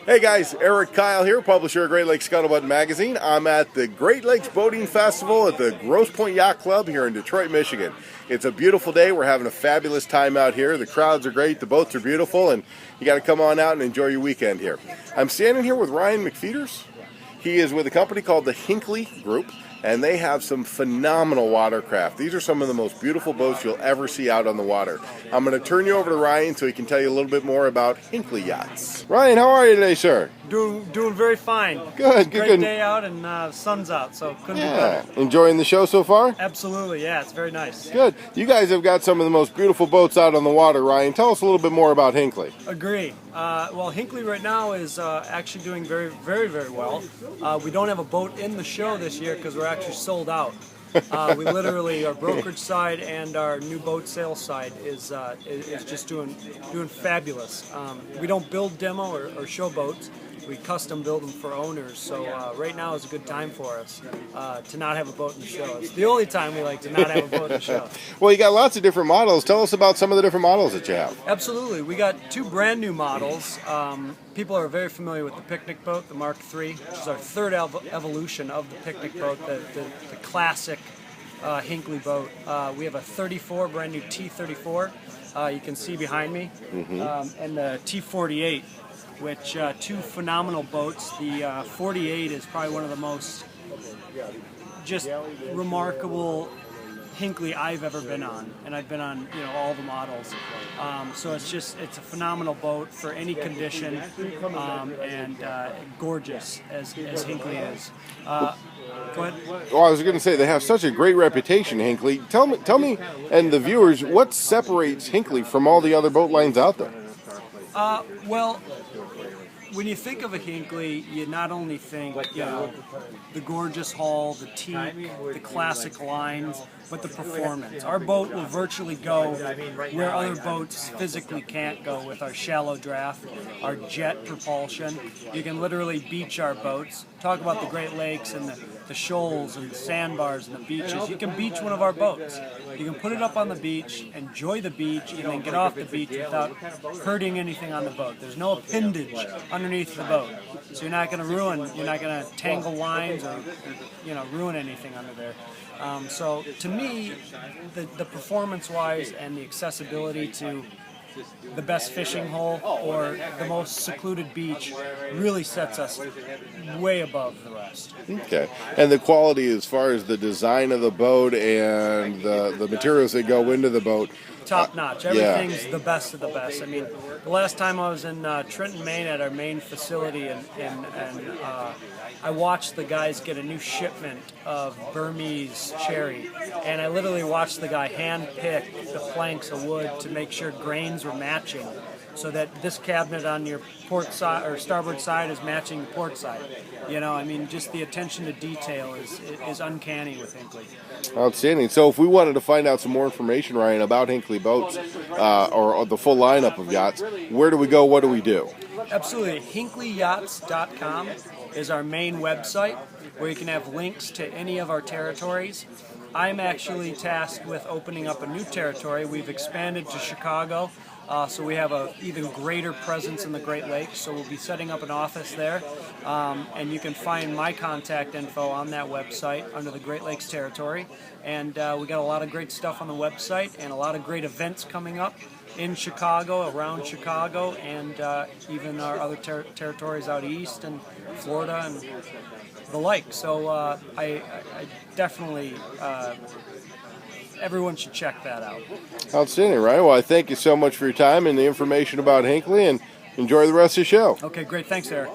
Hey guys, Erik Kyle here, publisher of Great Lakes Scuttlebutt magazine. I'm at the Great Lakes Boating Festival at the Grosse Pointe Yacht Club here in Detroit, Michigan. It's a beautiful day. We're having a fabulous time out here. The crowds are great, the boats are beautiful, and you got to come on out and enjoy your weekend here. I'm standing here with Ryan McPheeters. He is with a company called the Hinckley Group, and they have some phenomenal watercraft. These are some of the most beautiful boats you'll ever see out on the water. I'm going to turn you over to Ryan so he can tell you a little bit more about Hinckley Yachts. Ryan, how are you today, sir? Doing very fine. Good. Great day out and sun's out, so couldn't be better. Enjoying the show so far? Absolutely, yeah, it's very nice. Good. You guys have got some of the most beautiful boats out on the water, Ryan. Tell us a little bit more about Hinckley. Agree. Well, Hinckley right now is actually doing very, very, very well. We don't have a boat in the show this year because we're actually sold out. We literally, our brokerage side and our new boat sales side is just doing fabulous. We don't build demo or show boats. We custom build them for owners, so right now is a good time for us to not have a boat in the show. It's the only time we like to not have a boat in the show. Well, you got lots of different models. Tell us about some of the different models that you have. Absolutely. We got two brand new models. People are very familiar with the picnic boat, the Mark III, which is our third evolution of the picnic boat, the classic Hinckley boat. We have a 34, brand new T34, you can see behind me, and the T48. Which two phenomenal boats. The 48 is probably one of the most just remarkable Hinckley I've ever been on, and I've been on all the models. So it's a phenomenal boat for any condition, and gorgeous as Hinckley is. Go ahead. Well, I was going to say they have such a great reputation, Hinckley. Tell me, and the viewers, what separates Hinckley from all the other boat lines out there? Well, when you think of a Hinckley, you not only think, the gorgeous hull, the teak, the classic lines, but the performance. Our boat will virtually go where other boats physically can't go with our shallow draft, our jet propulsion. You can literally beach our boats. Talk about the Great Lakes and the shoals and the sandbars and the beaches. You can beach one of our boats. You can put it up on the beach, enjoy the beach, and then get off the beach without hurting anything on the boat. There's no appendage underneath the boat, so you're not going to tangle lines or ruin anything under there. So to me, the performance-wise and the accessibility to the best fishing hole or the most secluded beach really sets us way above the rest. Okay. And the quality as far as the design of the boat and the materials that go into the boat? Top notch. Everything's the best of the best. I mean, the last time I was in Trenton, Maine at our main facility, and I watched the guys get a new shipment of Burmese cherry, and I literally watched the guy hand pick the planks of wood to make sure grains were matching, so that this cabinet on your port side or starboard side is matching the port side. Just the attention to detail is uncanny with Hinckley. Outstanding. So if we wanted to find out some more information, Ryan, about Hinckley boats or the full lineup of yachts, where do we go? What do we do? Absolutely. HinckleyYachts.com is our main website where you can have links to any of our territories. I'm actually tasked with opening up a new territory. We've expanded to Chicago. So we have an even greater presence in the Great Lakes, so we'll be setting up an office there. And you can find my contact info on that website under the Great Lakes territory. And we got a lot of great stuff on the website and a lot of great events coming up in Chicago, around Chicago, and even our other territories out east and Florida and the like. So I definitely... everyone should check that out. Outstanding, right? Well, I thank you so much for your time and the information about Hinckley, and enjoy the rest of the show. Okay, great. Thanks, Erik.